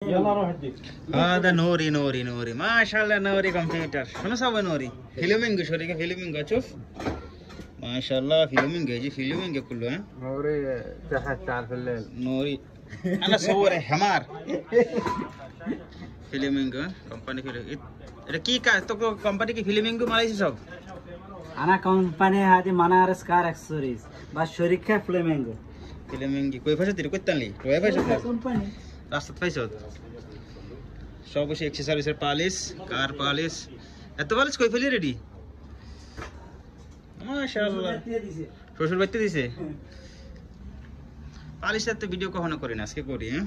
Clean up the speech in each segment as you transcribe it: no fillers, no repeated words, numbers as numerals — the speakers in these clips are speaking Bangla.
هذا نوري ما شاء الله نوري كمبيوتر شنو سوى نوري فيلمينج شركة فيلمينج شوف ما شاء الله فيلمينج يجي فيلمينج كله ها نوري تحت تعرف الليل نوري انا صور حمار فيلمينج كمباني فيلم এটা কি কাজ তো কোম্পানি কি ফিল্মিং মালাইছে সব انا কোম্পানি হাদি মানারস কার অ্যাকসেসরিজ বা শরীকা ফিল্মিং কই ফাইছে তুই কইতালি কই ফাইছে কোম্পানি রাস্তা পাইছো সব বসে অ্যাকসেসরিজের পালিশ কার পালিশ এত পালিশ কই ফেলি রেডি মাশাআল্লাহ শ্বশুর বাইতে দিছে পালিশের তো ভিডিও কখনো করি না আজকে করি হ্যাঁ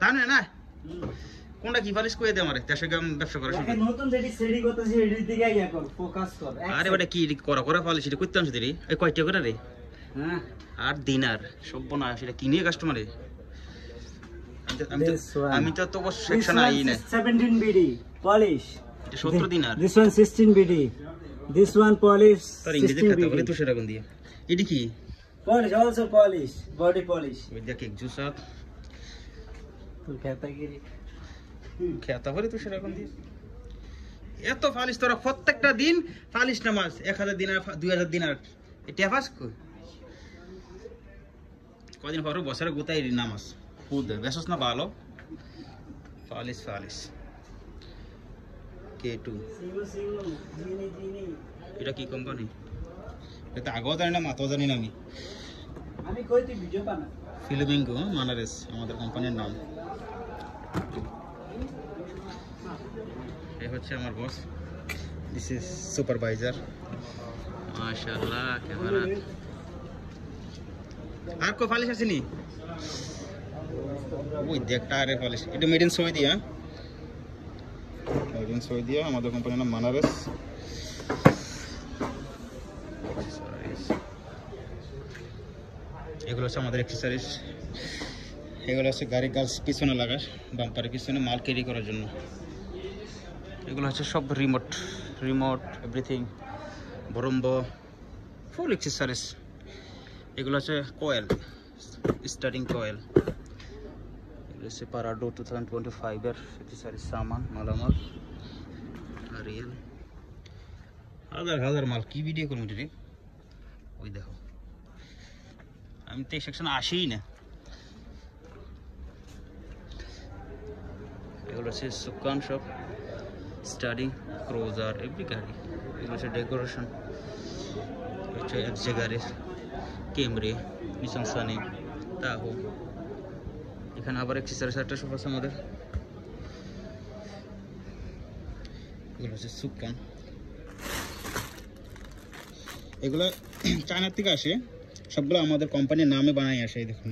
তা না কোনটা কি পালিশ কই দে আমারে 300 গ্রাম ব্যবসা করা শুরু নতুন যেটি সেডি করতেছি এডির দিকে ইয়া কর ফোকাস কর আরে বেটা কি করা পালিশ এটা কইতে আনছ দিরি এই কয়টা করে রে হ্যাঁ আর দিনার সব না সেটা কিনে কাস্টমারে আমি তো তো সেকশন আই না 17 বিডি পলিশ এটা 17 দিনার this one 16 BD this one polish তোর ইংরেজি কথা বলে তো সেটা কোন দিয়ে এডি কি polish also polish body polish ওই দেখ এক জুসা তোর ক্যাটাগরি খেতা ভরে তো সেটা কোন দিয়ে এত পালিশ তোরা প্রত্যেকটা দিন পালিশ নামাজ 1000 দিনার 2000 দিনার এটা ফাস কই কদিন পরে বছরে গোতাই নামাজ খুদ বেসস না ভালো পালিশ K2 জিনি এটা কি কোম্পানি এটা আগেও জানি না মাথাও জানি না আমি কই তুই ভিডিও বানা ফিল্মিং মানারেস আমাদের কোম্পানির নাম এই হচ্ছে আমার বস দিস ইজ সুপারভাইজার মাশাআল্লাহ ক্যামেরা আর কো পালিশ আসেনি ওই দেখ টায়ারের পালিশ এটা মেড ইন সৌদি হ্যাঁ মেড ইন সৌদি আমাদের কোম্পানির নাম মানারেস এগুলো হচ্ছে আমাদের অ্যাকসেসরিজ এগুলো হচ্ছে গাড়ির কাজ পিছনে লাগার বাম্পারের পিছনে মাল ক্যারি করার জন্য এগুলো হচ্ছে সব রিমোট এভরিথিং বরম্ব ফুল অ্যাকসেসরিজ এগুলো হচ্ছে কয়েল স্টার্টিং কয়েল এগুলো হচ্ছে পারাডো 2025 এর অ্যাকসেসরিজ সামান মালামাল রিয়েল হাজার মাল কি ভিডিও করবো রে ওই দেখো আমি তো এই সেকশন আসিই না এগুলো হচ্ছে সুকান সব স্টাডি ক্রোজার এভরি গাড়ি এগুলো হচ্ছে ডেকোরেশন হচ্ছে এফজে গাড়ি ক্যামরি নিসান সানি তাহো এখানে আবার অ্যাকসেসরিজ একটা সব আছে আমাদের এগুলো হচ্ছে সুকান এগুলো চায়না থেকে আসে সবগুলো আমাদের কোম্পানির নামে বানাই আসে এই দেখুন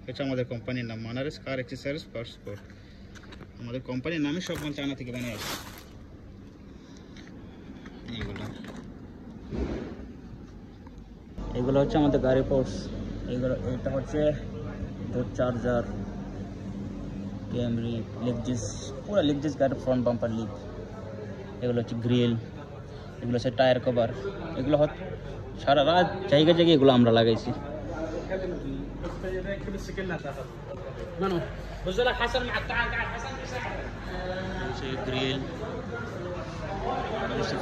এটা আমাদের কোম্পানির নাম মানারেস কার অ্যাকসেসরিজ পার্টস স্পোর্ট আমাদের কোম্পানির নামে সব মাল চায়না থেকে বানাই আসে এগুলো হচ্ছে আমাদের গাড়ি পোর্টস এগুলো এটা হচ্ছে ডোর চার্জার ক্যামরি লেগজিস পুরো লেগজিস গাড়ির ফ্রন্ট বাম্পার লিক এগুলো হচ্ছে গ্রিল এগুলো হচ্ছে টায়ার কভার এগুলো সারা রাত জায়গায় এগুলো আমরা লাগাইছি গ্রিল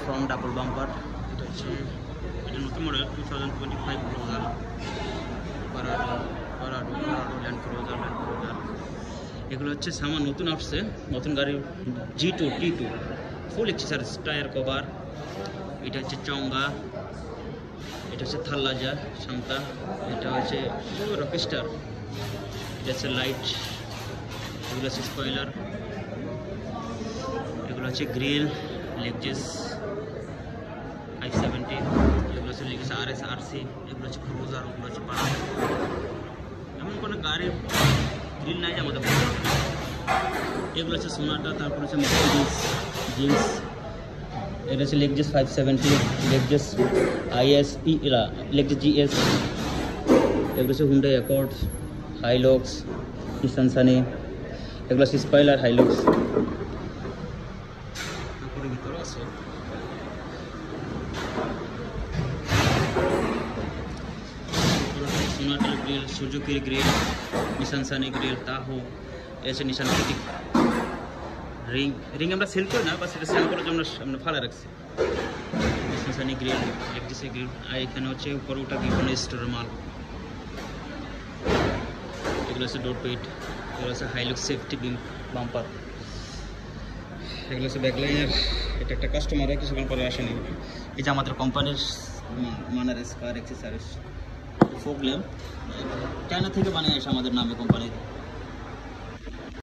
ফ্রন্ট ডাবল বাম্পার এটা হচ্ছে এটা নতুন মডেল 2025 ক্রুজার পারাডো ল্যান্ড ক্রুজার এগুলো হচ্ছে সামান নতুন আসছে নতুন গাড়ি G2 T2 ফুল অ্যাকসেসরিজ টায়ার কভার এটা হচ্ছে চঙ্গা এটা হচ্ছে থাল্লাজা শান্তা এটা হচ্ছে রকস্টার এটা হচ্ছে লাইট এগুলো হচ্ছে স্পয়লার এগুলো হচ্ছে গ্রিল লেগজিস 570 এগুলো হচ্ছে লেগজিস RS RC এগুলো হচ্ছে ক্রুজার ওগুলো হচ্ছে পারাডো এমন কোনো গাড়ির গ্রিল নাই আমাদের এগুলো হচ্ছে সোনাটা তারপর হচ্ছে মার্সিডিজ জিন্স এটা হচ্ছে লেগজিস 570 লেগজিস IS লেগজিস GS এগুলো হচ্ছে Hyundai Accord Hilux Nissan Sunny এগুলো হচ্ছে স্পয়লার হাইলক্স ভিতরে আছে সোনাটার গ্রিল সুজুকির grille Nissan Sunny grille Tahoe এসে নিশান ক্রিটিক রিং রিং আমরা সেল করি না, বা সেটা সেল করার জন্য আমরা ফালা রাখছি। নিশানি গ্রিল, ইলেকট্রিসি গ্রিল, আর এখানে হচ্ছে উপরে ওটা বিভিন্ন স্টোরের মাল। এগুলো হচ্ছে ডোর পেট, এগুলো হচ্ছে হাইলুক্স সেফটি বিম বাম্পার, এগুলো হচ্ছে ব্যাকলাইনার। এটা একটা কাস্টমার কিছুক্ষণ পরে আসেনি। এই যে আমাদের কোম্পানির মানারেস কার অ্যাক্সেসরিজ, ফোক ল্যাম্প চায়না থেকে বানিয়ে আসে আমাদের নামে কোম্পানির।